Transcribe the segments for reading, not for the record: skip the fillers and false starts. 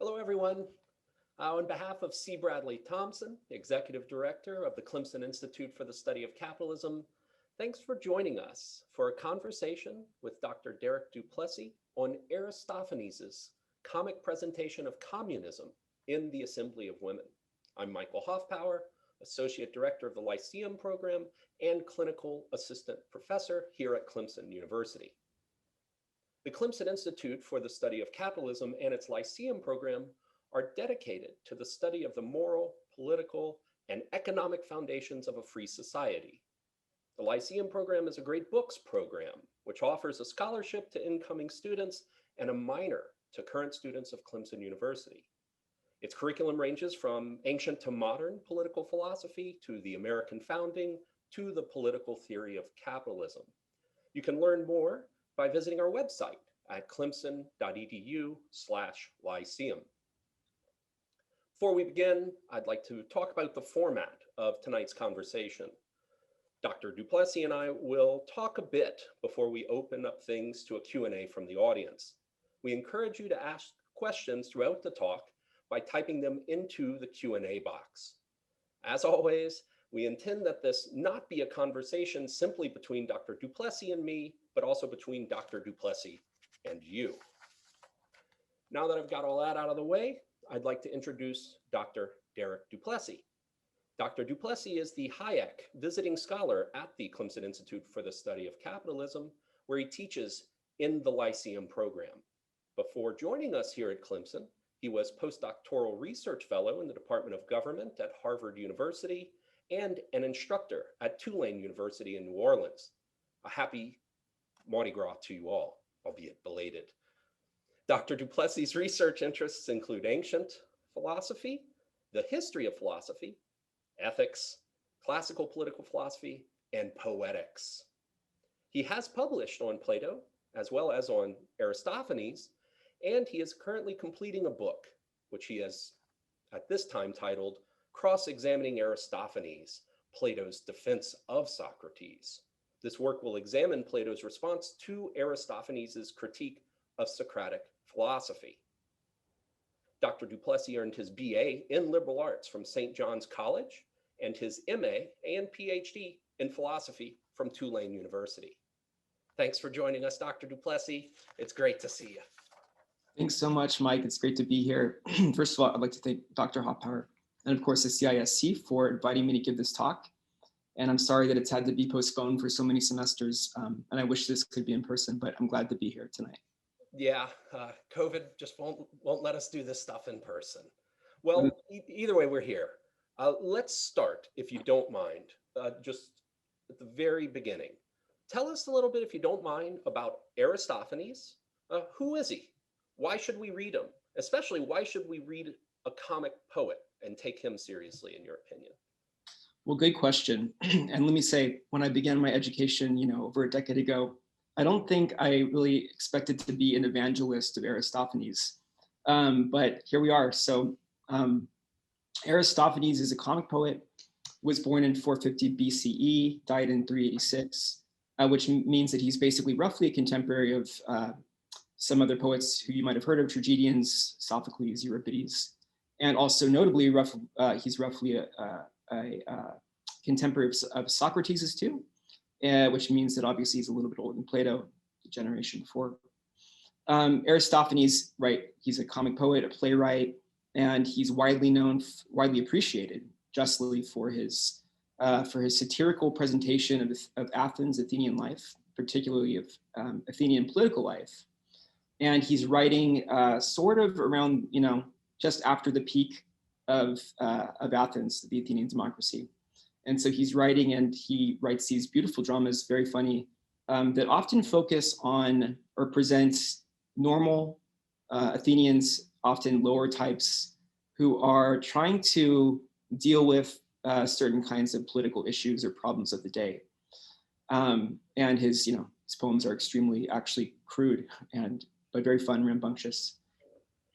Hello, everyone. On behalf of C. Bradley Thompson, Executive Director of the Clemson Institute for the Study of Capitalism, thanks for joining us for a conversation with Dr. Derek Duplessis on Aristophanes' comic presentation of communism in the Assembly of Women. I'm Michael Hoffpauir, Associate Director of the Lyceum Program and Clinical Assistant Professor here at Clemson University. The Clemson Institute for the Study of Capitalism and its Lyceum program are dedicated to the study of the moral, political, and economic foundations of a free society. The Lyceum program is a great books program, which offers a scholarship to incoming students and a minor to current students of Clemson University. Its curriculum ranges from ancient to modern political philosophy to the American founding to the political theory of capitalism. You can learn more by visiting our website at clemson.edu/lyceum. Before we begin, I'd like to talk about the format of tonight's conversation. Dr. Duplessis and I will talk a bit before we open up things to a Q&A from the audience. We encourage you to ask questions throughout the talk by typing them into the Q&A box. As always, we intend that this not be a conversation simply between Dr. Duplessis and me, but also between Dr. Duplessis and you. Now that I've got all that out of the way, I'd like to introduce Dr. Derek Duplessis. Dr. Duplessis is the Hayek Visiting Scholar at the Clemson Institute for the Study of Capitalism, where he teaches in the Lyceum program. Before joining us here at Clemson, he was postdoctoral research fellow in the Department of Government at Harvard University and an instructor at Tulane University in New Orleans. A happy Mardi Gras to you all, albeit belated. Dr. Duplessis' research interests include ancient philosophy, the history of philosophy, ethics, classical political philosophy, and poetics. He has published on Plato, as well as on Aristophanes, and he is currently completing a book, which he has at this time titled Cross-Examining Aristophanes, Plato's Defense of Socrates. This work will examine Plato's response to Aristophanes' critique of Socratic philosophy. Dr. Duplessis earned his BA in liberal arts from St. John's College and his MA and PhD in philosophy from Tulane University. Thanks for joining us, Dr. Duplessis. It's great to see you. Thanks so much, Mike. It's great to be here. First of all, I'd like to thank Dr. Hoffpauir and of course the CISC for inviting me to give this talk. And I'm sorry that it's had to be postponed for so many semesters. And I wish this could be in person, but I'm glad to be here tonight. Yeah, COVID just won't let us do this stuff in person. Well, either way, we're here. Let's start, if you don't mind, just at the very beginning. Tell us a little bit, if you don't mind, about Aristophanes. Who is he? Why should we read him? Especially, why should we read a comic poet and take him seriously, in your opinion? Well, good question. And let me say, when I began my education, over a decade ago, I don't think I really expected to be an evangelist of Aristophanes, but here we are. So Aristophanes is a comic poet, was born in 450 BCE, died in 386, which means that he's basically roughly a contemporary of some other poets who you might have heard of, tragedians, Sophocles, Euripides, and also notably, he's roughly a contemporary of Socrates too, which means that obviously he's a little bit older than Plato, the generation before. Aristophanes, right, he's a comic poet, a playwright, and he's widely known, widely appreciated justly for his satirical presentation of Athens, Athenian life, particularly of Athenian political life. And he's writing sort of around, just after the peak of Athens, the Athenian democracy. And so he's writing, and he writes these beautiful dramas, very funny, that often focus on or present normal Athenians, often lower types, who are trying to deal with certain kinds of political issues or problems of the day. And his poems are extremely actually crude but very fun, rambunctious.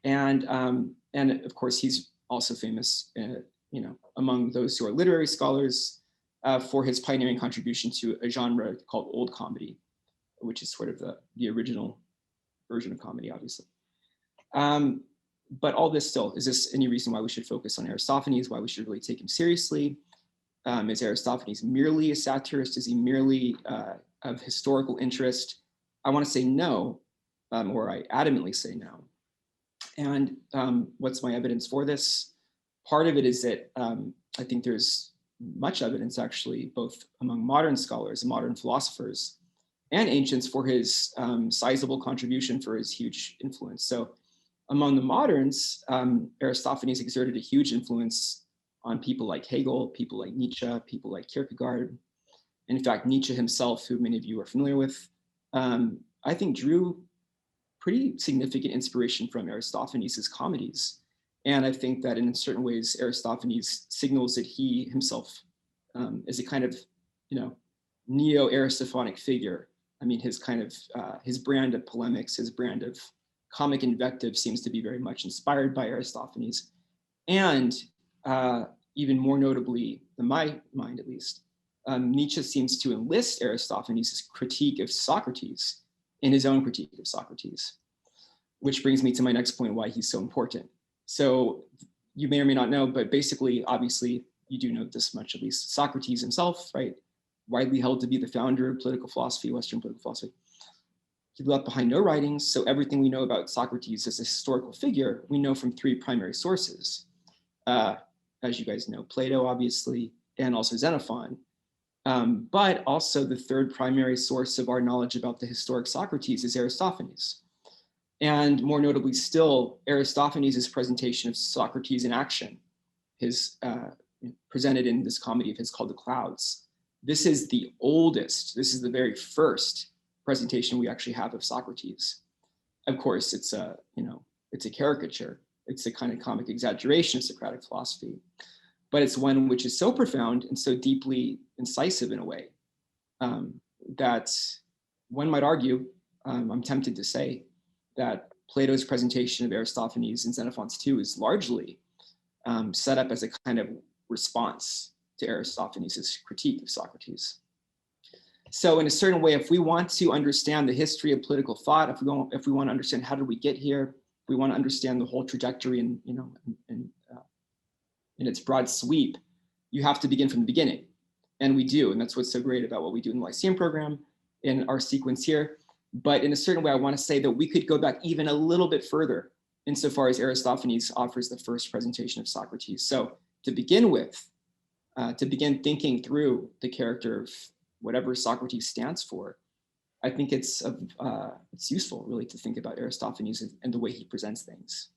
And of course, he's also famous, among those who are literary scholars for his pioneering contribution to a genre called old comedy, which is sort of the original version of comedy, obviously. But all this still, is this any reason why we should focus on Aristophanes, why we should really take him seriously? Is Aristophanes merely a satirist? Is he merely of historical interest? I want to say no, or I adamantly say no. And what's my evidence for this? Part of it is that I think there's much evidence actually, both among modern scholars and modern philosophers and ancients, for his sizable contribution, for his huge influence. So among the moderns, Aristophanes exerted a huge influence on people like Hegel, people like Nietzsche, people like Kierkegaard. In fact, Nietzsche himself, who many of you are familiar with, I think drew pretty significant inspiration from Aristophanes' comedies. And I think that in certain ways, Aristophanes signals that he himself is a kind of, neo-Aristophanic figure. I mean, his kind of, his brand of polemics, his brand of comic invective seems to be very much inspired by Aristophanes. And even more notably, in my mind at least, Nietzsche seems to enlist Aristophanes' critique of Socrates in his own critique of Socrates, which brings me to my next point, why he's so important. So you may or may not know, but basically, obviously, you do know this much, at least Socrates himself, right? Widely held to be the founder of political philosophy, Western political philosophy. He left behind no writings, so everything we know about Socrates as a historical figure, we know from three primary sources. As you guys know, Plato, obviously, and also Xenophon. But also the third primary source of our knowledge about the historic Socrates is Aristophanes. And more notably still, Aristophanes' presentation of Socrates in action, his presented in this comedy of his called The Clouds. This is the oldest, this is the very first presentation we actually have of Socrates. Of course, it's a caricature. It's a kind of comic exaggeration of Socratic philosophy, but it's one which is so profound and so deeply incisive in a way that one might argue, I'm tempted to say, that Plato's presentation of Aristophanes in Xenophon's 2 is largely set up as a kind of response to Aristophanes' critique of Socrates. So in a certain way, if we want to understand the history of political thought, if we want to understand how did we get here, if we want to understand the whole trajectory in its broad sweep, you have to begin from the beginning. And we do, and that's what's so great about what we do in the Lyceum program, in our sequence here. But in a certain way, I want to say that we could go back even a little bit further insofar as Aristophanes offers the first presentation of Socrates. So to begin with, to begin thinking through the character of whatever Socrates stands for, I think it's useful really to think about Aristophanes and the way he presents things.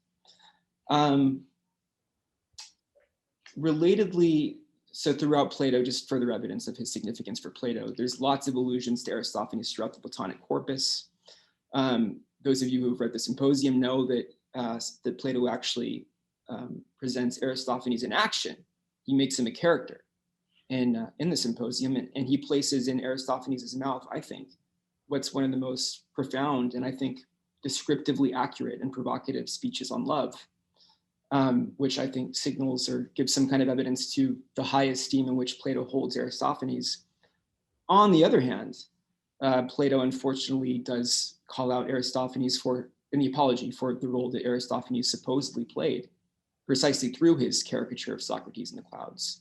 Relatedly, so throughout Plato, just further evidence of his significance for Plato, there's lots of allusions to Aristophanes throughout the Platonic corpus. Those of you who've read the Symposium know that, that Plato actually presents Aristophanes in action. He makes him a character in the Symposium, and he places in Aristophanes' mouth, I think, what's one of the most profound and I think descriptively accurate and provocative speeches on love, which I think signals or gives some kind of evidence to the high esteem in which Plato holds Aristophanes. On the other hand, Plato unfortunately does call out Aristophanes in the Apology for the role that Aristophanes supposedly played, precisely through his caricature of Socrates in the Clouds,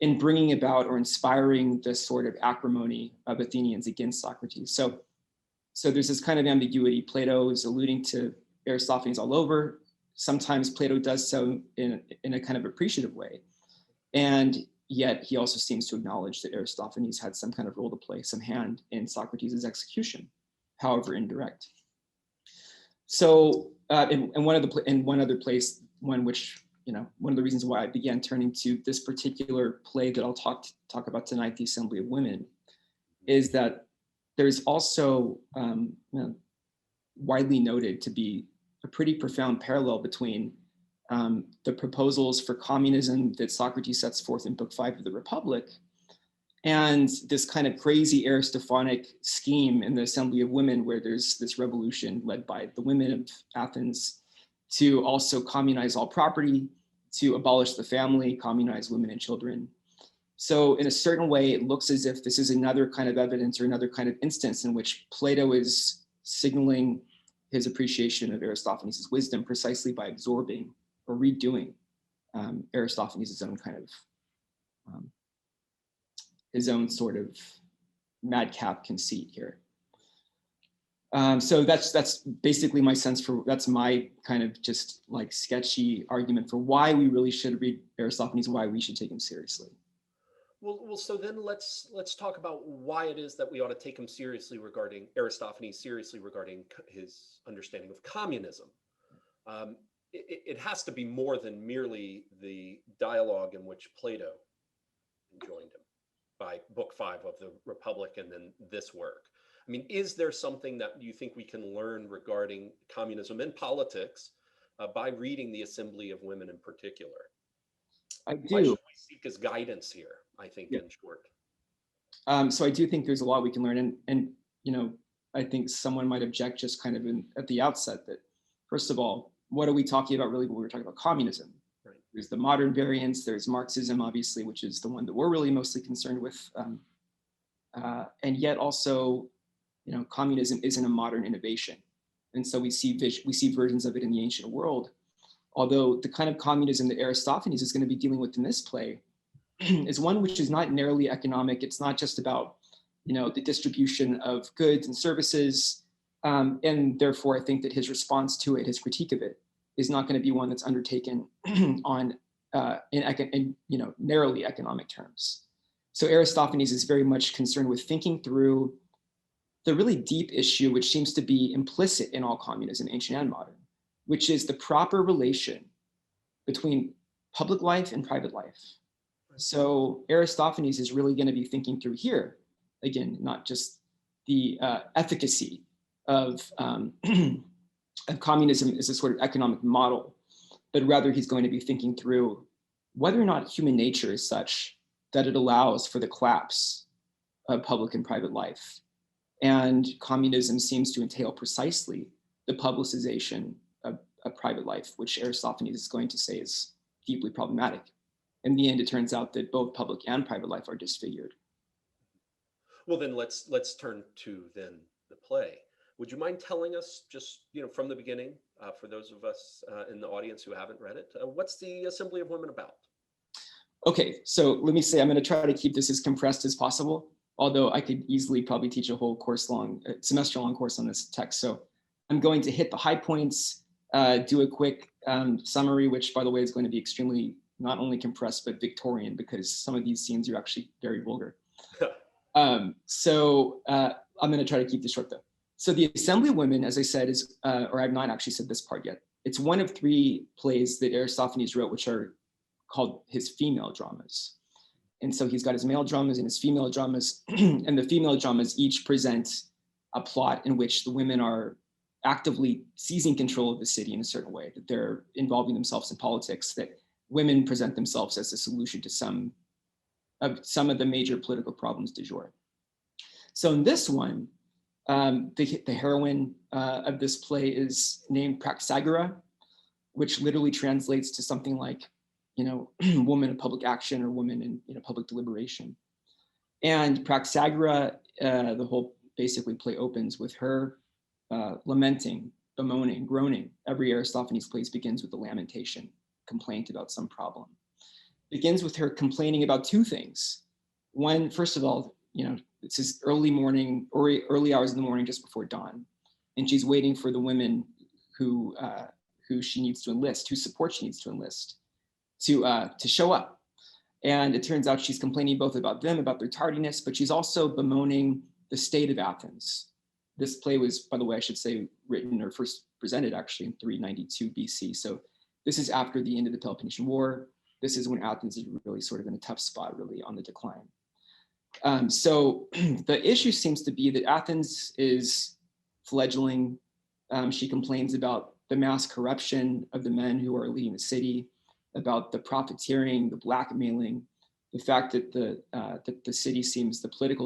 in bringing about or inspiring the sort of acrimony of Athenians against Socrates. So there's this kind of ambiguity. Plato is alluding to Aristophanes all over. Sometimes Plato does so in a kind of appreciative way. And yet he also seems to acknowledge that Aristophanes had some kind of role to play, some hand in Socrates' execution, however indirect. So in one other place, one of the reasons why I began turning to this particular play that I'll talk about tonight, The Assembly of Women, is that there's also widely noted to be a pretty profound parallel between the proposals for communism that Socrates sets forth in Book 5 of the Republic and this kind of crazy Aristophanic scheme in the Assembly of Women, where there's this revolution led by the women of Athens to also communize all property, to abolish the family, communize women and children. So in a certain way, it looks as if this is another kind of evidence or another kind of instance in which Plato is signaling his appreciation of Aristophanes' wisdom precisely by absorbing or redoing Aristophanes' own kind of, his own sort of madcap conceit here. So that's basically my sense for, that's my kind of just like sketchy argument for why we really should read Aristophanes, why we should take him seriously. Well, so then let's talk about why it is that we ought to take him seriously regarding Aristophanes, seriously regarding his understanding of communism. It has to be more than merely the dialogue in which Plato joined him by Book 5 of the Republic and then this work. I mean, is there something that you think we can learn regarding communism and politics by reading the Assembly of Women in particular? I do. Why should we seek his guidance here, I think, in short? So I do think there's a lot we can learn. And you know, I think someone might object just kind of at the outset that, first of all, what are we talking about really when we're talking about communism? Right. There's the modern variants, there's Marxism, obviously, which is the one that we're really mostly concerned with. And yet also, you know, communism isn't a modern innovation. And so we see versions of it in the ancient world. Although the kind of communism that Aristophanes is going to be dealing with in this play is one which is not narrowly economic. It's not just about, you know, the distribution of goods and services. And therefore, I think that his response to it, his critique of it, is not going to be one that's undertaken on in you know, narrowly economic terms. So Aristophanes is very much concerned with thinking through the really deep issue, which seems to be implicit in all communism, ancient and modern, which is the proper relation between public life and private life. So Aristophanes is really going to be thinking through here, again, not just the efficacy of communism as a sort of economic model, but rather he's going to be thinking through whether or not human nature is such that it allows for the collapse of public and private life. And communism seems to entail precisely the publicization of private life, which Aristophanes is going to say is deeply problematic. In the end, it turns out that both public and private life are disfigured. Well, then let's turn to then the play. Would you mind telling us, just, you know, from the beginning, for those of us in the audience who haven't read it, what's the Assembly of Women about? Okay, so let me say, I'm going to try to keep this as compressed as possible, although I could easily probably teach a whole semester-long course on this text. So I'm going to hit the high points, do a quick summary, which, by the way, is going to be extremely not only compressed, but Victorian, because some of these scenes are actually very vulgar. So I'm going to try to keep this short, though. So the Assembly of Women, as I said, is, or I've not actually said this part yet, it's one of 3 plays that Aristophanes wrote, which are called his female dramas. And so he's got his male dramas and his female dramas, and the female dramas each present a plot in which the women are actively seizing control of the city in a certain way, that they're involving themselves in politics, that women present themselves as a solution to some of the major political problems du jour. So in this one, the heroine of this play is named Praxagora, which literally translates to something like, you know, woman of public action or woman in, you know, public deliberation. And Praxagora, the whole basically play opens with her lamenting, bemoaning, groaning. Every Aristophanes play begins with a lamentation, complaint about some problem. Begins with her complaining about 2 things. One, first of all, you know, it's this early morning or early hours in the morning just before dawn, and she's waiting for the women who she needs to enlist, whose support she needs to enlist, to show up. And it turns out she's complaining both about them, about their tardiness, but she's also bemoaning the state of Athens. This play was, by the way, I should say, written or first presented actually in 392 BC. So this is after the end of the Peloponnesian War. This is when Athens is really sort of in a tough spot, really on the decline. So the issue seems to be that Athens is fledgling. She complains about the mass corruption of the men who are leading the city, about the profiteering, the blackmailing, the fact that the city seems, the political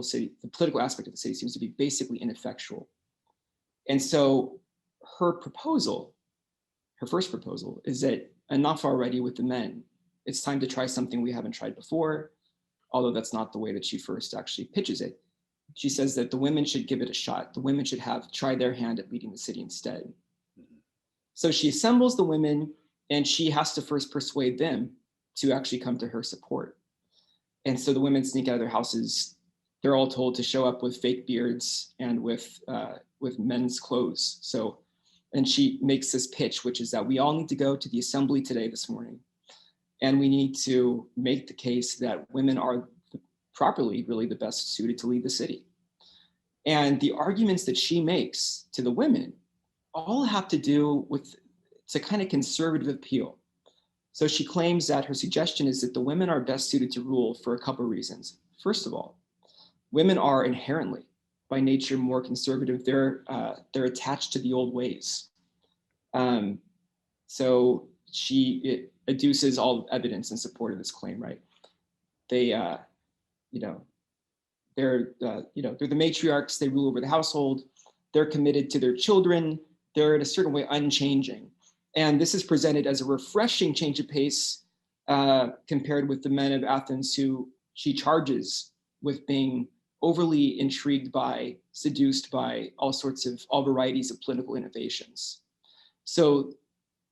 aspect of the city seems to be basically ineffectual. And so her proposal, her first proposal, is that enough already with the men. It's time to try something we haven't tried before, although that's not the way that she first actually pitches it. she says that the women should give it a shot. The women should try their hand at leading the city instead. Mm-hmm. So she assembles the women, and she has to first persuade them to actually come to her support. And so the women sneak out of their houses. They're all told to show up with fake beards and with men's clothes. So, and she makes this pitch, which is that we all need to go to the assembly today, this morning, and we need to make the case that women are properly really the best suited to lead the city. And the arguments that she makes to the women all have to do with, it's a kind of conservative appeal. So she claims that her suggestion is that the women are best suited to rule for a couple of reasons. First of all, women are inherently, by nature, more conservative. They're attached to the old ways. So she adduces all evidence in support of this claim, right? They, they're the matriarchs. They rule over the household. They're committed to their children. They're in a certain way unchanging. And this is presented as a refreshing change of pace compared with the men of Athens who she charges with being overly intrigued by, seduced by all varieties of political innovations. So,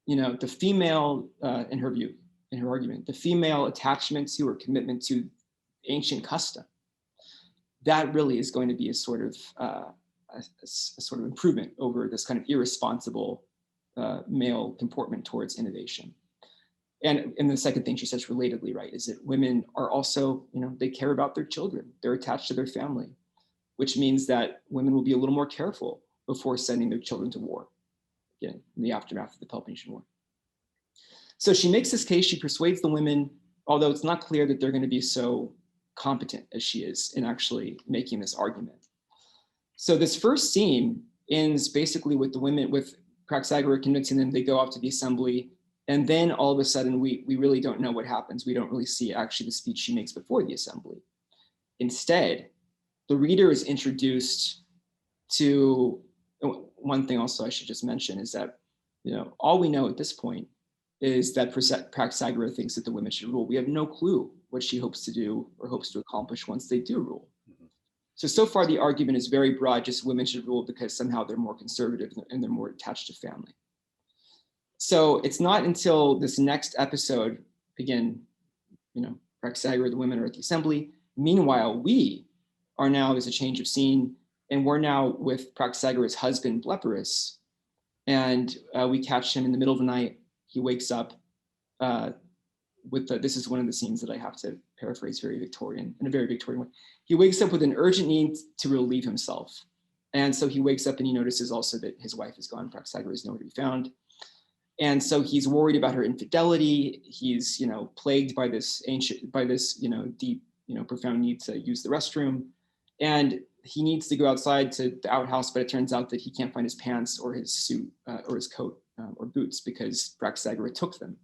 the female, in her view, in her argument, the female attachment to or commitment to ancient custom, that really is going to be a sort of improvement over this kind of irresponsible male comportment towards innovation. And the second thing she says relatedly, right, is that women are also, they care about their children. They're attached to their family, which means that women will be a little more careful before sending their children to war, again, in the aftermath of the Peloponnesian War. So she makes this case, she persuades the women, although it's not clear that they're going to be so competent as she is in actually making this argument. So this first scene ends basically with the women, with Praxagoras convincing them. They go off to the assembly, and then all of a sudden we really don't know what happens. We don't really see actually the speech she makes before the assembly. Instead, the reader is introduced to, one thing also I should just mention is that, all we know at this point is that Praxagoras thinks that the women should rule. We have no clue what she hopes to do or hopes to accomplish once they do rule. So far the argument is very broad, just women should rule because somehow they're more conservative and they're more attached to family. So it's not until this next episode, again, Praxagoras, the women are at the assembly. Meanwhile, we are now, there's a change of scene, and we're now with Praxagoras' husband, Blepyrus, and we catch him in the middle of the night. He wakes up this is one of the scenes that I have to paraphrase very Victorian, in a very Victorian way. He wakes up with an urgent need to relieve himself. And so he wakes up and he notices also that his wife is gone. Praxagoras is nowhere to be found. And so he's worried about her infidelity. He's, plagued by this deep, profound need to use the restroom. And he needs to go outside to the outhouse, but it turns out that he can't find his pants or his suit or his coat or boots because Praxagoras took them,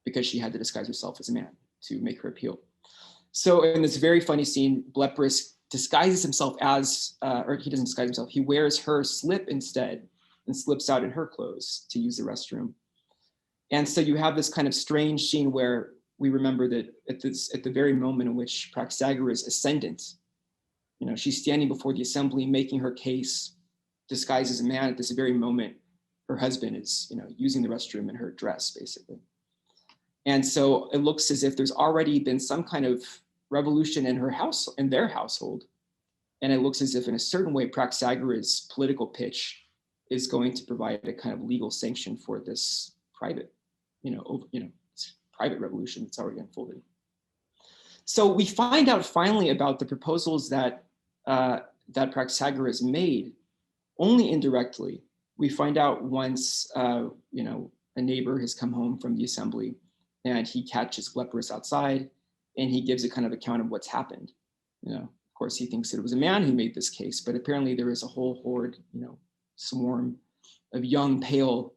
because she had to disguise herself as a man to make her appeal. So in this very funny scene, Blepyrus disguises himself as, or he doesn't disguise himself, he wears her slip instead and slips out in her clothes to use the restroom. And so you have this kind of strange scene where we remember that at the very moment in which Praxagoras' ascendant, she's standing before the assembly making her case, disguised as a man. At this very moment, her husband is, using the restroom in her dress, basically. And so it looks as if there's already been some kind of revolution in their household. And it looks as if in a certain way, Praxagoras' political pitch is going to provide a kind of legal sanction for this private, private revolution that's already unfolded. So we find out finally about the proposals that Praxagoras made only indirectly. We find out once, a neighbor has come home from the assembly and he catches Blepyrus outside and he gives a kind of account of what's happened. Of course, he thinks that it was a man who made this case, but apparently there is a whole horde, swarm of young, pale,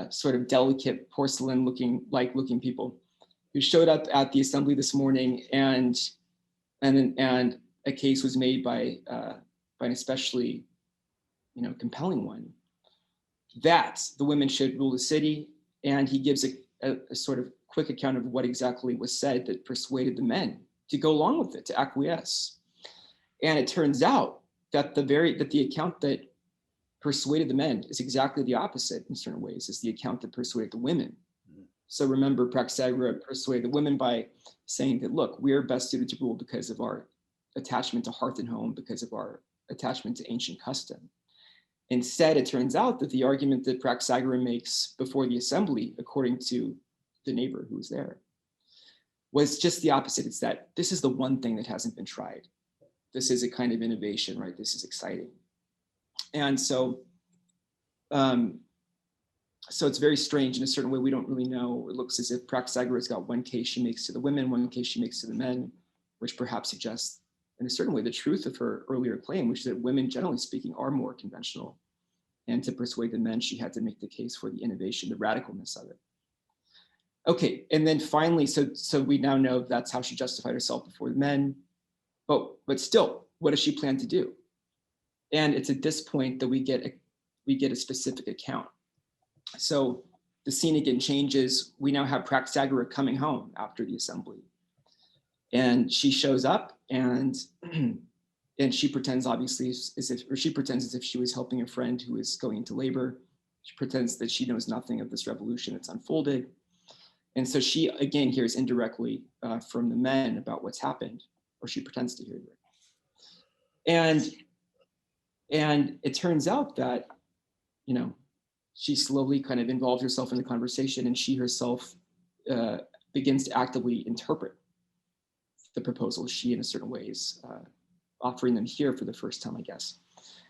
sort of delicate porcelain looking people who showed up at the assembly this morning, and a case was made by an especially, compelling one, that the women should rule the city. And he gives a sort of quick account of what exactly was said that persuaded the men to go along with it, to acquiesce. And it turns out that the account that persuaded the men is exactly the opposite in certain ways. It's the account that persuaded the women. So remember, Praxagora persuaded the women by saying that, look, we are best suited to rule because of our attachment to hearth and home, because of our attachment to ancient custom. Instead, it turns out that the argument that Praxagora makes before the assembly, according to the neighbor who was there, was just the opposite. It's that this is the one thing that hasn't been tried. This is a kind of innovation, right? This is exciting. And so, so it's very strange in a certain way. We don't really know. It looks as if Praxagora's got one case she makes to the women, one case she makes to the men, which perhaps suggests in a certain way the truth of her earlier claim, which is that women, generally speaking, are more conventional. And to persuade the men, she had to make the case for the innovation, the radicalness of it. Okay, and then finally, so we now know that's how she justified herself before the men. But still, what does she plan to do? And it's at this point that we get a specific account. So the scene again changes. We now have Praxagora coming home after the assembly. And she shows up and she pretends obviously as if she was helping a friend who is going into labor. She pretends that she knows nothing of this revolution that's unfolded. And so she again hears indirectly from the men about what's happened, or she pretends to hear it. And it turns out that, she slowly kind of involves herself in the conversation, and she herself begins to actively interpret the proposals. She, in a certain ways, offering them here for the first time, I guess.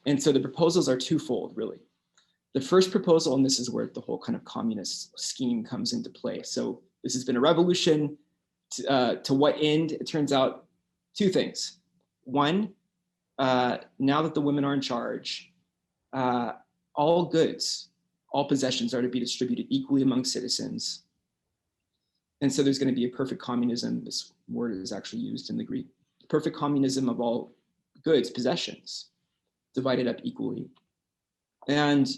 And so the proposals are twofold, really. The first proposal, and this is where the whole kind of communist scheme comes into play. So this has been a revolution. To what end? It turns out two things. One, now that the women are in charge, all goods, all possessions are to be distributed equally among citizens. And so there's going to be a perfect communism. This word is actually used in the Greek. Perfect communism of all goods, possessions, divided up equally. And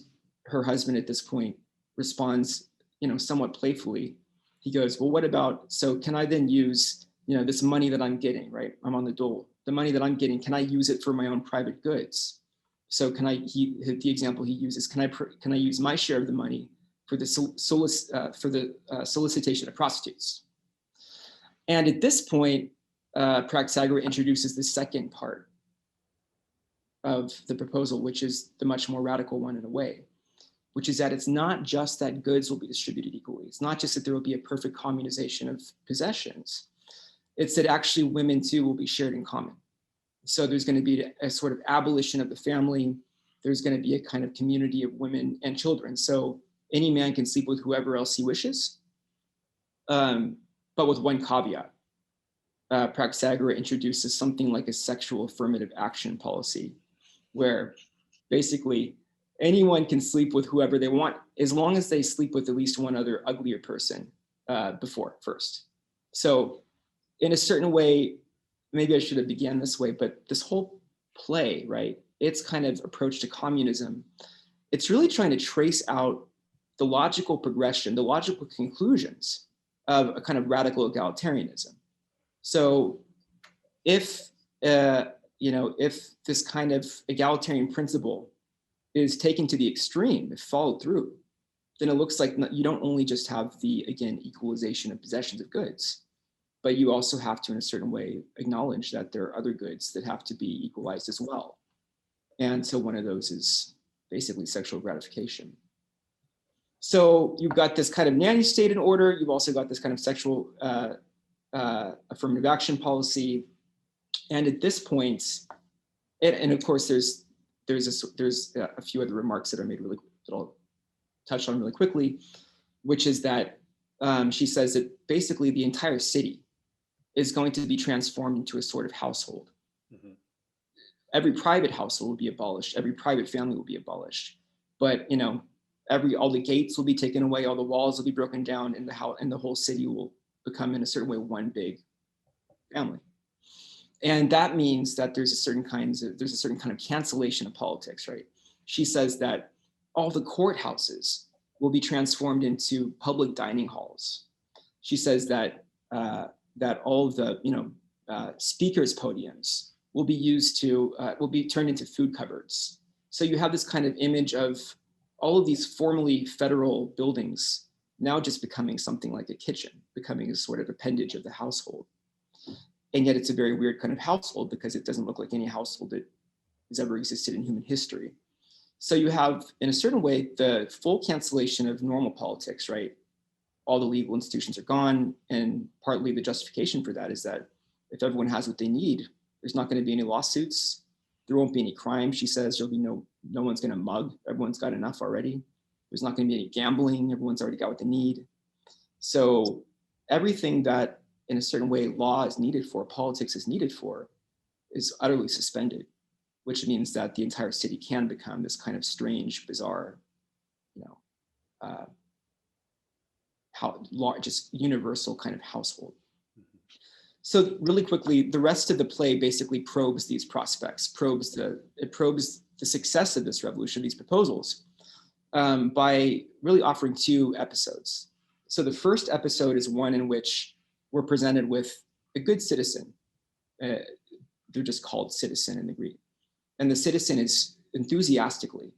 her husband at this point responds, somewhat playfully. He goes, well, what about, so can I then use, this money that I'm getting, right? I'm on the dole. The money that I'm getting, can I use it for my own private goods? So the example he uses, can I use my share of the money for the solicitation of prostitutes? And at this point, Praxagora introduces the second part of the proposal, which is the much more radical one in a way, which is that it's not just that goods will be distributed equally. It's not just that there will be a perfect communization of possessions. It's that actually women too will be shared in common. So there's going to be a sort of abolition of the family. There's going to be a kind of community of women and children. So any man can sleep with whoever else he wishes, but with one caveat. Praxagora introduces something like a sexual affirmative action policy, where basically anyone can sleep with whoever they want, as long as they sleep with at least one other uglier person first. So in a certain way, maybe I should have began this way, but this whole play, right, its kind of approach to communism, it's really trying to trace out the logical progression, the logical conclusions of a kind of radical egalitarianism. So if this kind of egalitarian principle is taken to the extreme, if followed through, then it looks like you don't only just have the, again, equalization of possessions of goods, but you also have to, in a certain way, acknowledge that there are other goods that have to be equalized as well. And so one of those is basically sexual gratification. So you've got this kind of nanny state in order. You've also got this kind of sexual affirmative action policy. And at this point, and of course, there's a few other remarks that are made that I'll touch on really quickly, which is that she says that basically the entire city is going to be transformed into a sort of household. Mm-hmm. Every private household will be abolished. Every private family will be abolished. But all the gates will be taken away. All the walls will be broken down, and the whole city will become, in a certain way, one big family. And that means that there's a certain kind of cancellation of politics, right? She says that all the courthouses will be transformed into public dining halls. She says that that all of the speakers' podiums will be used to, will be turned into food cupboards. So you have this kind of image of all of these formerly federal buildings now just becoming something like a kitchen, becoming a sort of appendage of the household. And yet it's a very weird kind of household because it doesn't look like any household that has ever existed in human history. So you have, in a certain way, the full cancellation of normal politics, right? All the legal institutions are gone. And partly the justification for that is that if everyone has what they need, there's not going to be any lawsuits. There won't be any crime, she says. There'll be no one's going to mug. Everyone's got enough already. There's not going to be any gambling. Everyone's already got what they need. So everything that, in a certain way, law is needed for, politics is needed for, is utterly suspended, which means that the entire city can become this kind of strange, bizarre, just universal kind of household. So really quickly, the rest of the play basically probes these prospects, it probes the success of this revolution, these proposals, by really offering two episodes. So the first episode is one in which we're presented with a good citizen. They're just called citizen in the Greek. And the citizen is enthusiastically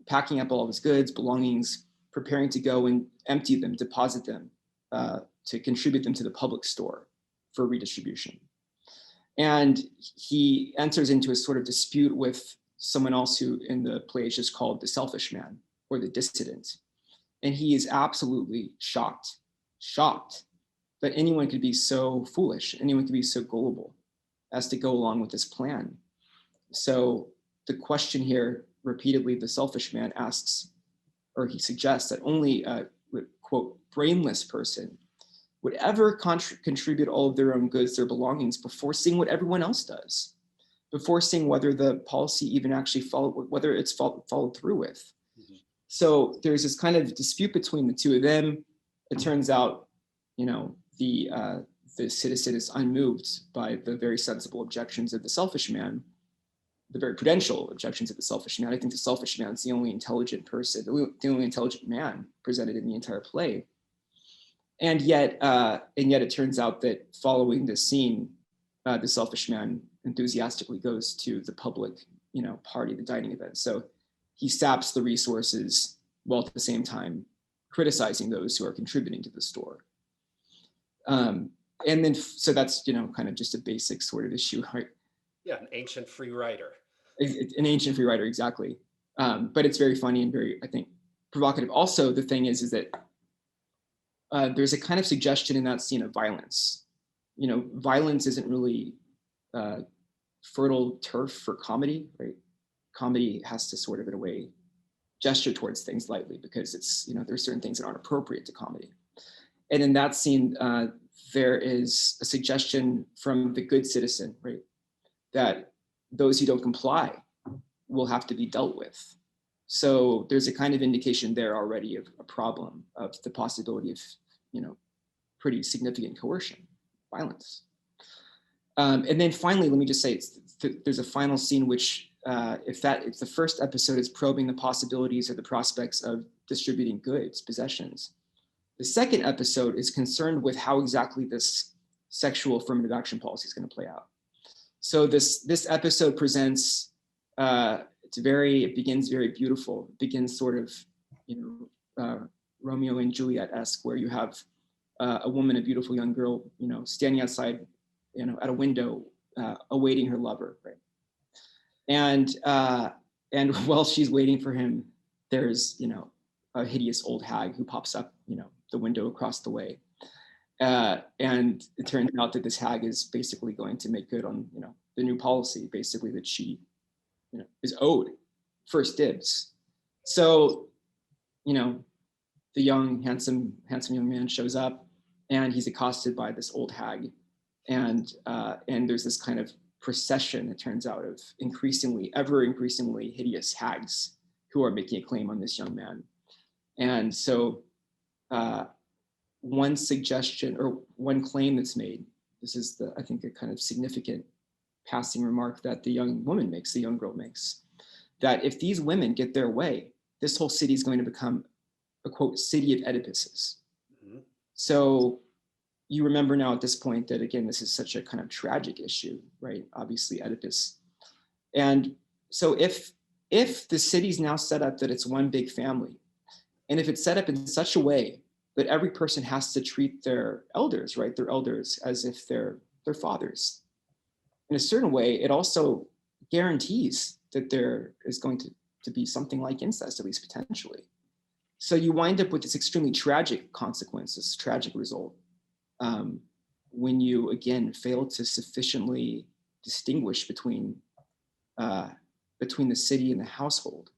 packing up all of his goods, belongings, preparing to go and empty them, deposit them, to contribute them to the public store for redistribution. And he enters into a sort of dispute with someone else who in the play is just called the selfish man or the dissident. And he is absolutely shocked that anyone could be so foolish, anyone could be so gullible as to go along with this plan. So the question here, repeatedly, the selfish man asks, or he suggests that only a, quote, brainless person would ever contribute all of their own goods, their belongings, before seeing what everyone else does, before seeing whether the policy even actually whether it's followed through with. Mm-hmm. So there's this kind of dispute between the two of them. It turns out, the citizen is unmoved by the very sensible objections of the selfish man, the very prudential objections of the selfish man. I think the selfish man is the only intelligent person, the only intelligent man presented in the entire play. And yet it turns out that following this scene, the selfish man enthusiastically goes to the public, party, the dining event. So he saps the resources while at the same time criticizing those who are contributing to the store. And then, so that's, kind of just a basic sort of issue, right? Yeah, an ancient free rider. An ancient free rider, exactly. But it's very funny and very, I think, provocative. Also, the thing is that there's a kind of suggestion in that scene of violence. Violence isn't really fertile turf for comedy, right? Comedy has to sort of, in a way, gesture towards things lightly because it's, there's certain things that aren't appropriate to comedy. And in that scene, there is a suggestion from the good citizen, right? That those who don't comply will have to be dealt with. So there's a kind of indication there already of a problem, of the possibility of, pretty significant coercion, violence. And then finally, let me just say, there's a final scene which, if the first episode is probing the possibilities or the prospects of distributing goods, possessions, the second episode is concerned with how exactly this sexual affirmative action policy is going to play out. So this episode presents, it begins very beautiful. It begins sort of, Romeo and Juliet-esque, where you have a woman, a beautiful young girl, standing outside, at a window, awaiting her lover, right? And while she's waiting for him, there's, a hideous old hag who pops up, the window across the way. And it turns out that this hag is basically going to make good on, the new policy, basically that she, is owed first dibs. So, the young, handsome young man shows up and he's accosted by this old hag. And there's this kind of procession, it turns out, of ever increasingly hideous hags who are making a claim on this young man. And so one suggestion or one claim that's made, this is I think a kind of significant passing remark that the young woman makes, the young girl makes, that if these women get their way, this whole city is going to become a, quote, city of Oedipuses. Mm-hmm. So, you remember now at this point that, again, this is such a kind of tragic issue, right? Obviously Oedipus. And so if the city's now set up that it's one big family, and if it's set up in such a way that every person has to treat their elders, right, their elders, as if they're their fathers, in a certain way, it also guarantees that there is going to be something like incest, at least potentially. So you wind up with this extremely tragic consequence, this tragic result, when you, again, fail to sufficiently distinguish between the city and the household.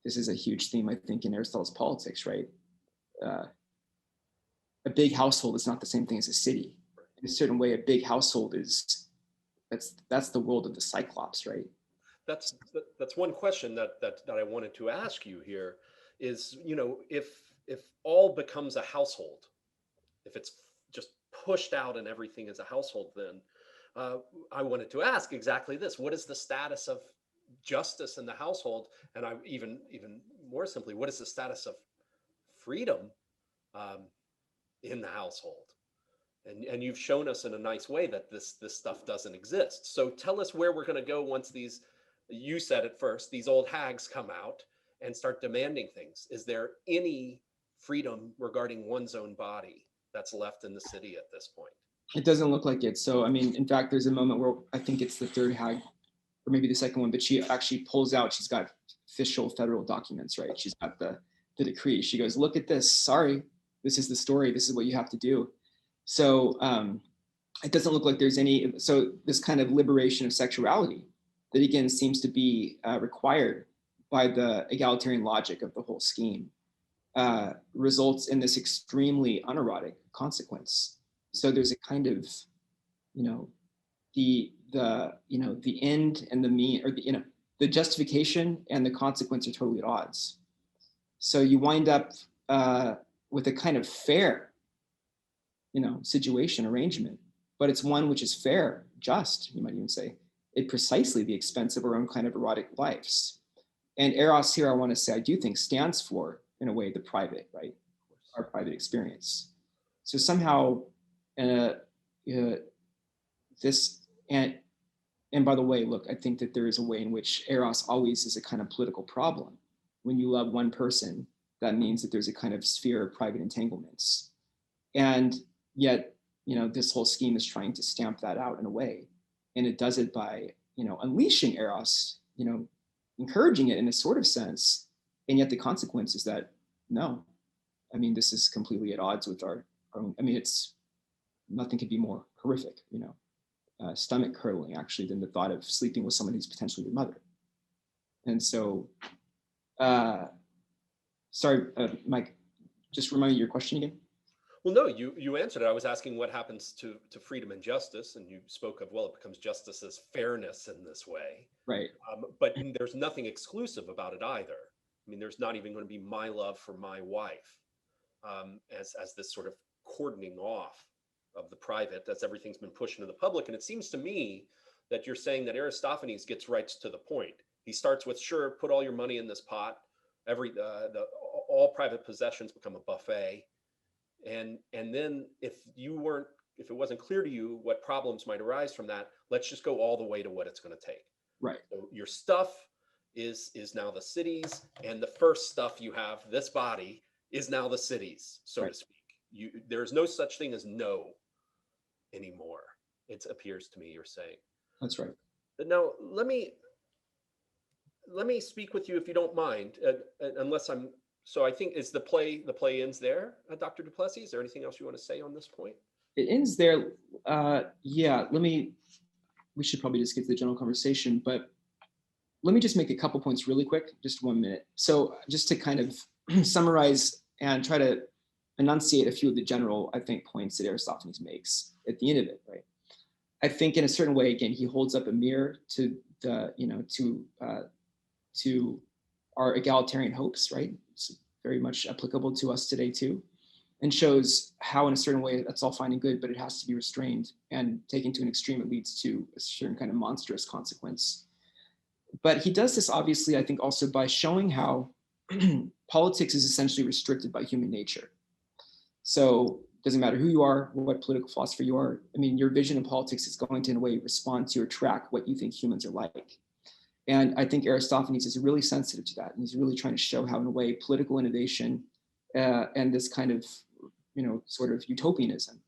This is a huge theme, I think, in Aristotle's Politics, right? A big household is not the same thing as a city. In a certain way, a big household is, that's the world of the Cyclops, right? That's one question that I wanted to ask you here is, if all becomes a household, if it's just pushed out and everything is a household, then I wanted to ask exactly this: what is the status of justice in the household? And I even more simply, what is the status of freedom in the household? And you've shown us in a nice way that this stuff doesn't exist. So tell us where we're going to go once these, you said it first, these old hags come out and start demanding things. Is there any freedom regarding one's own body that's left in the city at this point? It doesn't look like it. So, I mean, in fact, there's a moment where I think it's the third hag, or maybe the second one, but she actually pulls out, she's got official federal documents, right? She's got the decree. She goes, look at this. Sorry, this is the story. This is what you have to do. So it doesn't look like there's any, so this kind of liberation of sexuality that, again, seems to be required by the egalitarian logic of the whole scheme results in this extremely unerotic consequence. So there's a kind of, the end and the mean, or the justification and the consequence are totally at odds. So you wind up with a kind of fair, situation arrangement, but it's one which is fair, just, you might even say, at precisely the expense of our own kind of erotic lives. And Eros here, I want to say, I do think stands for, in a way, the private, right? Our private experience. So somehow, this, and by the way, look, I think that there is a way in which Eros always is a kind of political problem. When you love one person, that means that there's a kind of sphere of private entanglements. And yet, this whole scheme is trying to stamp that out in a way. And it does it by, unleashing Eros, encouraging it in a sort of sense. And yet the consequence is that, no, I mean, this is completely at odds with our own, I mean, nothing could be more horrific, stomach curdling actually than the thought of sleeping with someone who's potentially your mother. And so, sorry, Mike, just remind me your question again. Well, no, you answered it. I was asking what happens to freedom and justice, and you spoke of, well, it becomes justice as fairness in this way. Right. But there's nothing exclusive about it either. I mean, there's not even going to be my love for my wife as this sort of cordoning off of the private, as everything's been pushed into the public. And it seems to me that you're saying that Aristophanes gets right to the point. He starts with, sure, put all your money in this pot. All private possessions become a buffet. And then if it wasn't clear to you what problems might arise from that, let's just go all the way to what it's going to take. Right. So your stuff is now the cities, and the first stuff you have, this body, is now the cities, so right. to speak. There's no such thing as no anymore. It appears to me you're saying. That's right. Now let me speak with you if you don't mind, unless I'm. So I think the play ends there, Dr. Duplessis. Is there anything else you want to say on this point? It ends there. Yeah, we should probably just get to the general conversation, but let me just make a couple points really quick, just 1 minute. So just to kind of summarize and try to enunciate a few of the general, I think, points that Aristophanes makes at the end of it, right? I think in a certain way, again, he holds up a mirror to the, to our egalitarian hopes, right? It's very much applicable to us today too, and shows how in a certain way that's all fine and good, but it has to be restrained, and taken to an extreme, it leads to a certain kind of monstrous consequence. But he does this obviously, I think, also by showing how politics is essentially restricted by human nature. So Doesn't matter who you are, what political philosopher you are. I mean, your vision of politics is going to, in a way, respond to or track what you think humans are like. And I think Aristophanes is really sensitive to that. And he's really trying to show how, in a way, political innovation and this kind of, sort of utopianism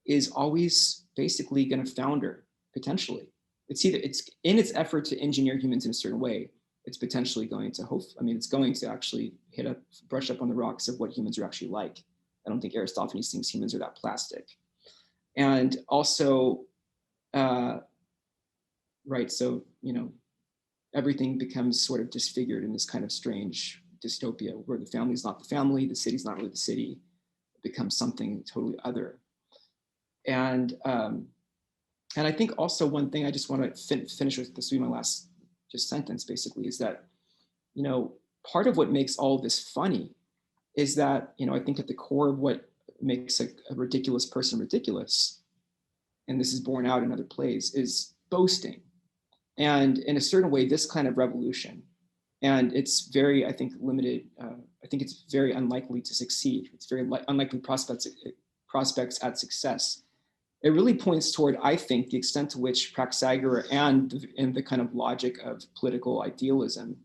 is always basically going to founder, potentially. It's in its effort to engineer humans in a certain way, it's potentially going to it's going to actually brush up on the rocks of what humans are actually like. I don't think Aristophanes thinks humans are that plastic. And also, right, so, everything becomes sort of disfigured in this kind of strange dystopia where the family's not the family, the city's not really the city, it becomes something totally other. And I think also one thing I just want to finish with, this will be my last just sentence basically, is that, part of what makes all of this funny is that, I think at the core of what makes a ridiculous person ridiculous, and this is borne out in other plays, is boasting. And in a certain way, this kind of revolution, and it's very, I think, limited, I think it's very unlikely to succeed. It's very unlikely prospects at success. It really points toward, I think, the extent to which Praxagoras and the kind of logic of political idealism,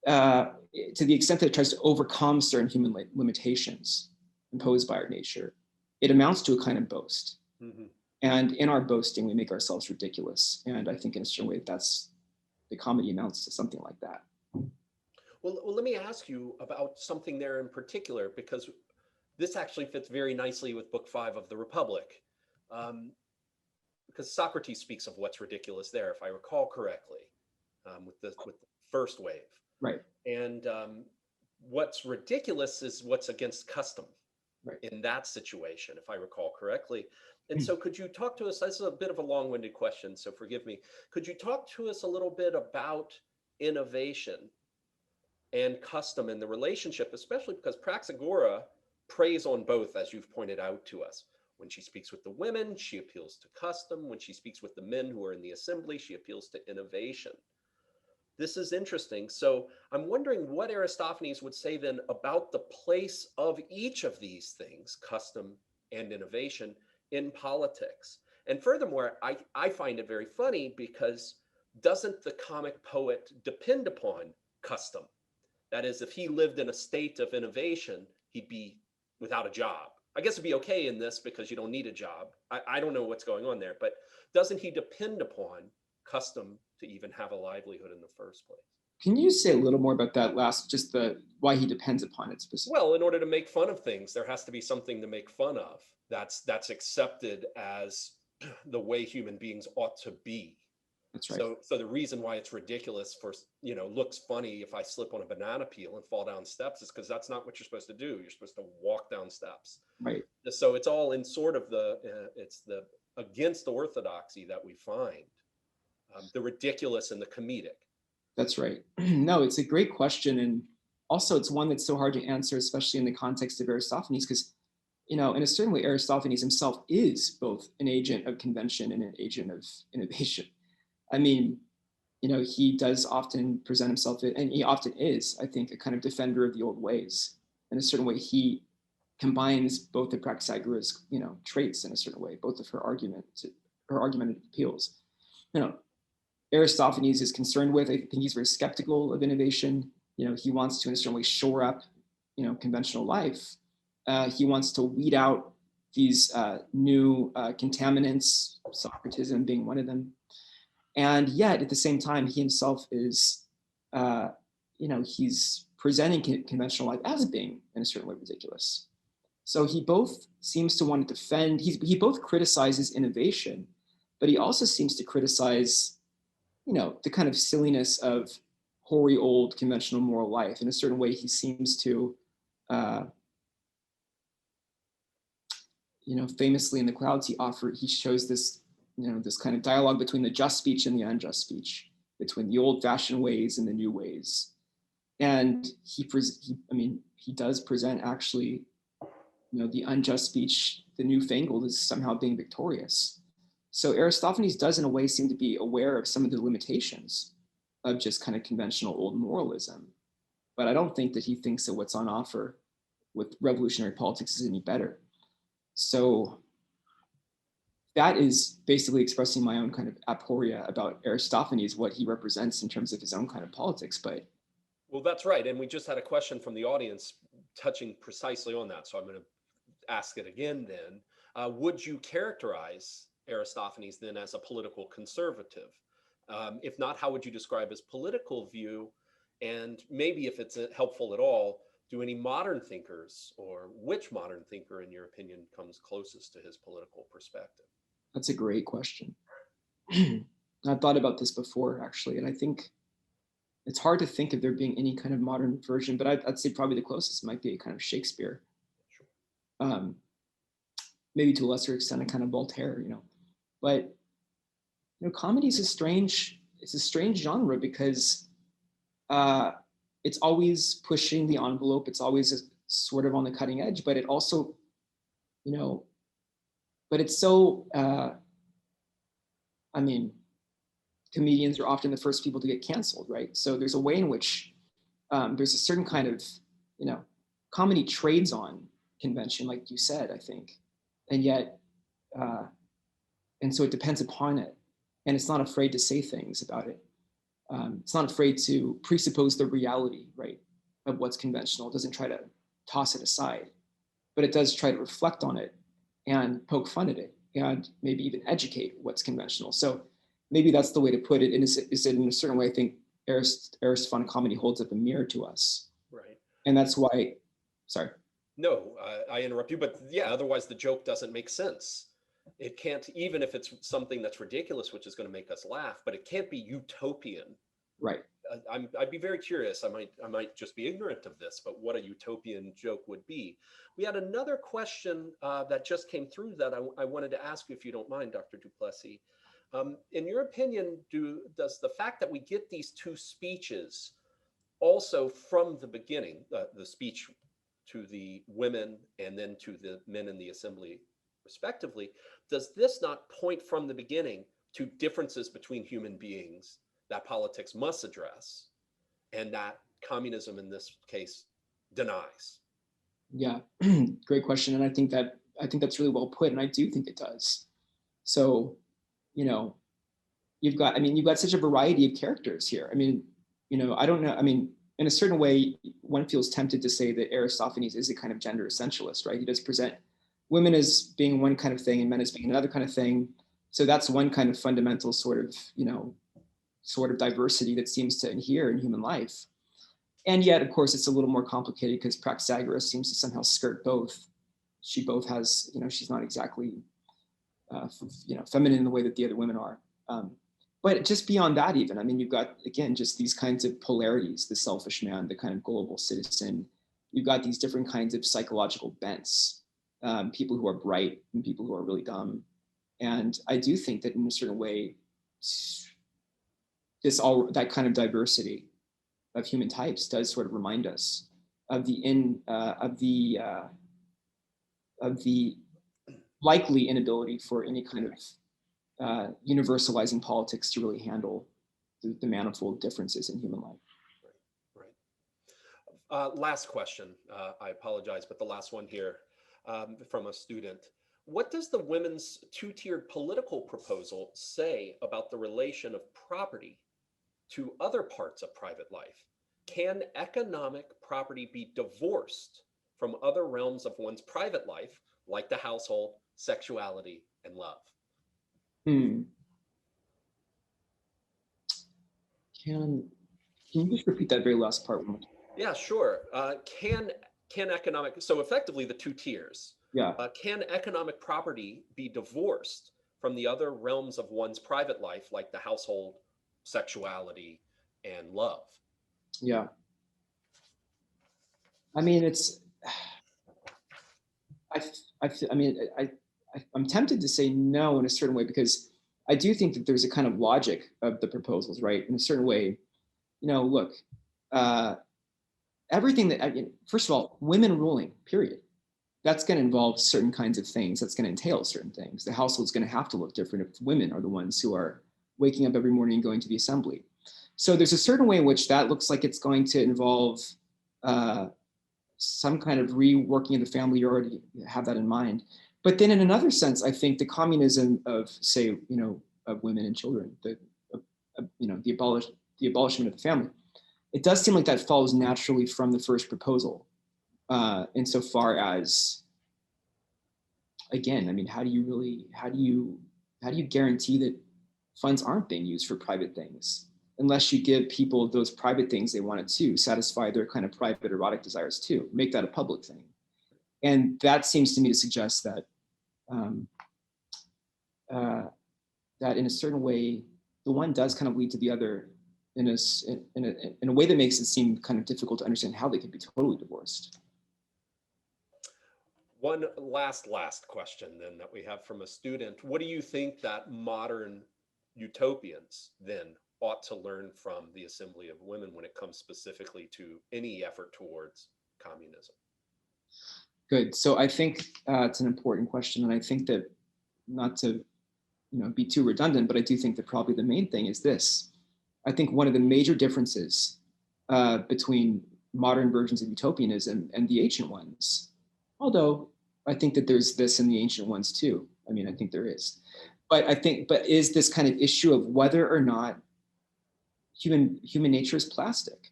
to the extent that it tries to overcome certain human limitations imposed by our nature, it amounts to a kind of boast. Mm-hmm. And in our boasting, we make ourselves ridiculous. And I think in a certain way, the comedy amounts to something like that. Well, let me ask you about something there in particular, because this actually fits very nicely with Book 5 of the Republic. Because Socrates speaks of what's ridiculous there, if I recall correctly, with the first wave. Right. And what's ridiculous is what's against custom, right, in that situation, if I recall correctly. And so could you talk to us, this is a bit of a long-winded question, so forgive me. Could you talk to us a little bit about innovation and custom and the relationship, especially because Praxagoras preys on both, as you've pointed out to us. When she speaks with the women, she appeals to custom. When she speaks with the men who are in the assembly, she appeals to innovation. This is interesting. So I'm wondering what Aristophanes would say then about the place of each of these things, custom and innovation, in politics. And furthermore, I find it very funny because doesn't the comic poet depend upon custom? That is, if he lived in a state of innovation, he'd be without a job. I guess it'd be okay in this because you don't need a job. I don't know what's going on there, but doesn't he depend upon custom to even have a livelihood in the first place? Can you say a little more about that last, just why he depends upon it specifically? Well, in order to make fun of things, there has to be something to make fun of. That's accepted as the way human beings ought to be. That's right. So the reason why it's ridiculous looks funny if I slip on a banana peel and fall down steps is because that's not what you're supposed to do. You're supposed to walk down steps. Right. So it's all in sort of it's the against orthodoxy that we find, the ridiculous and the comedic. That's right. No, it's a great question. And also it's one that's so hard to answer, especially in the context of Aristophanes, because, in a certain way, Aristophanes himself is both an agent of convention and an agent of innovation. I mean, he does often present himself, and he often is, I think, a kind of defender of the old ways. In a certain way, he combines both the Praxagoras, traits in a certain way, both of her argumentative appeals. Aristophanes is concerned with, I think he's very skeptical of innovation. He wants to, in a certain way, shore up, conventional life. He wants to weed out these new contaminants, Socratism being one of them. And yet, at the same time, he himself is, he's presenting conventional life as being, in a certain way, ridiculous. So he both seems to want to defend, he both criticizes innovation, but he also seems to criticize, the kind of silliness of hoary old conventional moral life. In a certain way, he seems to, famously in The Clouds, he shows this, this kind of dialogue between the just speech and the unjust speech, between the old-fashioned ways and the new ways. And he does present actually, the unjust speech, the newfangled, is somehow being victorious. So Aristophanes does in a way seem to be aware of some of the limitations of just kind of conventional old moralism. But I don't think that he thinks that what's on offer with revolutionary politics is any better. So that is basically expressing my own kind of aporia about Aristophanes, what he represents in terms of his own kind of politics. But Well, that's right. And we just had a question from the audience touching precisely on that. So I'm going to ask it again then. Would you characterize Aristophanes then as a political conservative? If not, how would you describe his political view? And maybe if it's helpful at all, do any modern thinkers, or which modern thinker, in your opinion, comes closest to his political perspective? that's a great question. I've thought about this before, actually, and I think it's hard to think of there being any kind of modern version, but I'd say probably the closest might be a kind of Shakespeare. Sure. Maybe to a lesser extent, a kind of Voltaire, But comedy is it's a strange genre because it's always pushing the envelope. It's always sort of on the cutting edge, but it also, but it's so, comedians are often the first people to get canceled, right? So there's a way in which there's a certain kind of, comedy trades on convention, like you said, I think. And yet, and so it depends upon it. And it's not afraid to say things about it. It's not afraid to presuppose the reality, right, of what's conventional. It doesn't try to toss it aside, but it does try to reflect on it and poke fun at it and maybe even educate what's conventional. So maybe that's the way to put it. And is it in a certain way, I think Aristophanic comedy holds up a mirror to us. Right. And that's why, sorry. No, I interrupt you, but yeah, otherwise the joke doesn't make sense. It can't, even if it's something that's ridiculous, which is going to make us laugh, but it can't be utopian. Right. I'd be very curious. I might just be ignorant of this, but what a utopian joke would be. We had another question that just came through that I wanted to ask you, if you don't mind, Dr. Duplessis. In your opinion, does the fact that we get these two speeches also from the beginning, the speech to the women and then to the men in the assembly respectively, does this not point from the beginning to differences between human beings that politics must address and that communism in this case denies? Yeah, great question. And I think that's really well put. And I do think it does. So, you've got such a variety of characters here. I don't know. In a certain way, one feels tempted to say that Aristophanes is a kind of gender essentialist, right? He does present women as being one kind of thing and men as being another kind of thing. So that's one kind of fundamental sort of diversity that seems to inhere in human life. And yet, of course, it's a little more complicated because Praxagoras seems to somehow skirt both. She both has, she's not exactly, feminine in the way that the other women are. But just beyond that, even, you've got, again, just these kinds of polarities, the selfish man, the kind of gullible citizen. You've got these different kinds of psychological bents, people who are bright and people who are really dumb. And I do think that in a certain way, that kind of diversity of human types does sort of remind us of the likely inability for any kind of universalizing politics to really handle the manifold differences in human life. Right. Last question. I apologize, but the last one here from a student. What does the women's two-tiered political proposal say about the relation of property to other parts of private life? Can economic property be divorced from other realms of one's private life, like the household, sexuality, and love? Can you just repeat that very last part? Yeah, sure. Can economic, so effectively the two tiers. Yeah. Can economic property be divorced from the other realms of one's private life, like the household, sexuality, and love? Yeah. I'm tempted to say no in a certain way, because I do think that there's a kind of logic of the proposals, right? In a certain way, look, everything that, first of all, women ruling, period. That's going to involve certain kinds of things. That's going to entail certain things. The household's going to have to look different if women are the ones who are waking up every morning and going to the assembly. So there's a certain way in which that looks like it's going to involve some kind of reworking of the family. You already have that in mind. But then in another sense, I think the communism of, say, of women and children, the abolishment of the family, it does seem like that follows naturally from the first proposal, insofar as, again, I mean, how do you guarantee that funds aren't being used for private things, unless you give people those private things they wanted to satisfy their kind of private erotic desires too, make that a public thing. And that seems to me to suggest that that in a certain way, the one does kind of lead to the other in a way that makes it seem kind of difficult to understand how they could be totally divorced. One last question then that we have from a student. What do you think that modern utopians then ought to learn from the Assembly of Women when it comes specifically to any effort towards communism? Good. So I think it's an important question. And I think that, not to be too redundant, but I do think that probably the main thing is this. I think one of the major differences between modern versions of utopianism and the ancient ones, although I think that there's this in the ancient ones too. I mean, I think there is. But is this kind of issue of whether or not human nature is plastic.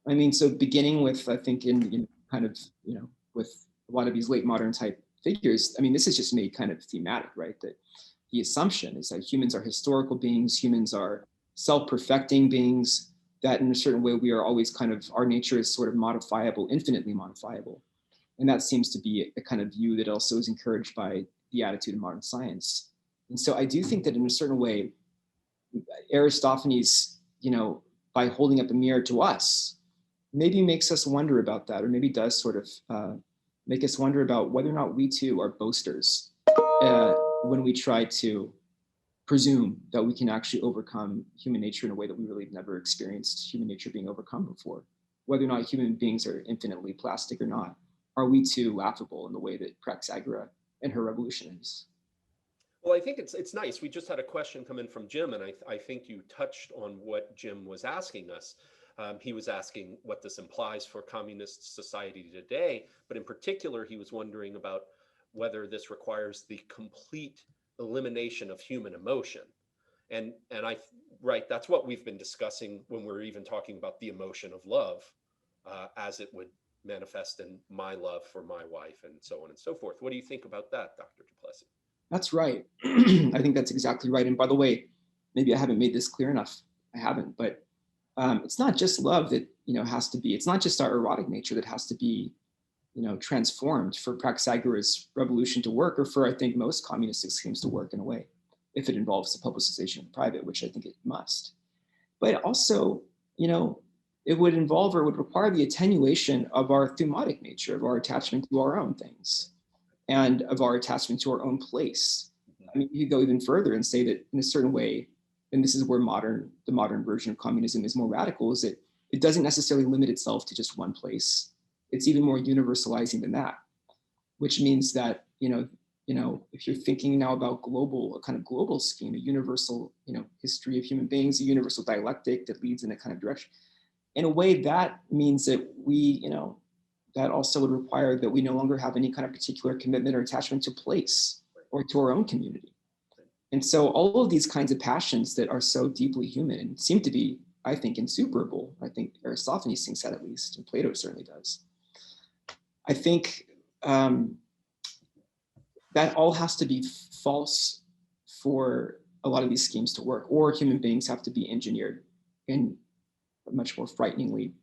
I mean, so beginning with, I think with a lot of these late modern type figures, I mean, this is just made kind of thematic, right? That the assumption is that humans are historical beings, humans are self-perfecting beings, that in a certain way we are always our nature is sort of modifiable, infinitely modifiable. And that seems to be a kind of view that also is encouraged by the attitude of modern science. And so I do think that in a certain way, Aristophanes, by holding up a mirror to us, maybe makes us wonder about that, or maybe does sort of make us wonder about whether or not we too are boasters when we try to presume that we can actually overcome human nature in a way that we really have never experienced human nature being overcome before. Whether or not human beings are infinitely plastic or not, are we too laughable in the way that Praxagora and her revolution is? Well, I think it's nice. We just had a question come in from Jim, and I think you touched on what Jim was asking us. He was asking what this implies for communist society today, but in particular, he was wondering about whether this requires the complete elimination of human emotion. And right, that's what we've been discussing when we're even talking about the emotion of love, as it would manifest in my love for my wife and so on and so forth. What do you think about that, Dr. Duplessis? That's right. I think that's exactly right. And by the way, maybe I haven't made this clear enough. I haven't, but it's not just love that has to be. It's not just our erotic nature that has to be, transformed for Praxagora's revolution to work, or for I think most communistic schemes to work in a way, if it involves the publicization of private, which I think it must. But also, it would involve or would require the attenuation of our thumotic nature, of our attachment to our own things, and of our attachment to our own place. I mean, you go even further and say that in a certain way, and this is where the modern version of communism is more radical, is that it doesn't necessarily limit itself to just one place. It's even more universalizing than that, which means that, if you're thinking now about a kind of global scheme, a universal, history of human beings, a universal dialectic that leads in a kind of direction, in a way that means that we, that also would require that we no longer have any kind of particular commitment or attachment to place or to our own community. And so all of these kinds of passions that are so deeply human and seem to be, I think, insuperable. I think Aristophanes thinks that, at least, and Plato certainly does. I think that all has to be false for a lot of these schemes to work, or human beings have to be engineered in a much more frighteningly,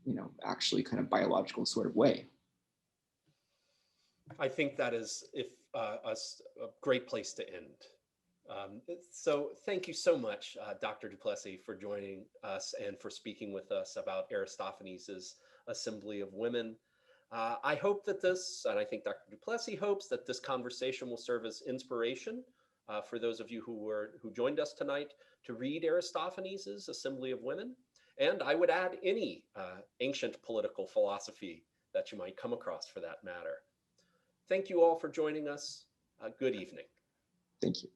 actually kind of biological sort of way. I think that is a great place to end. So thank you so much, Dr. Duplessis, for joining us and for speaking with us about Aristophanes' Assembly of Women. I hope that and I think Dr. Duplessis hopes that this conversation will serve as inspiration for those of you who joined us tonight to read Aristophanes' Assembly of Women. And I would add any ancient political philosophy that you might come across for that matter. Thank you all for joining us. Good evening. Thank you.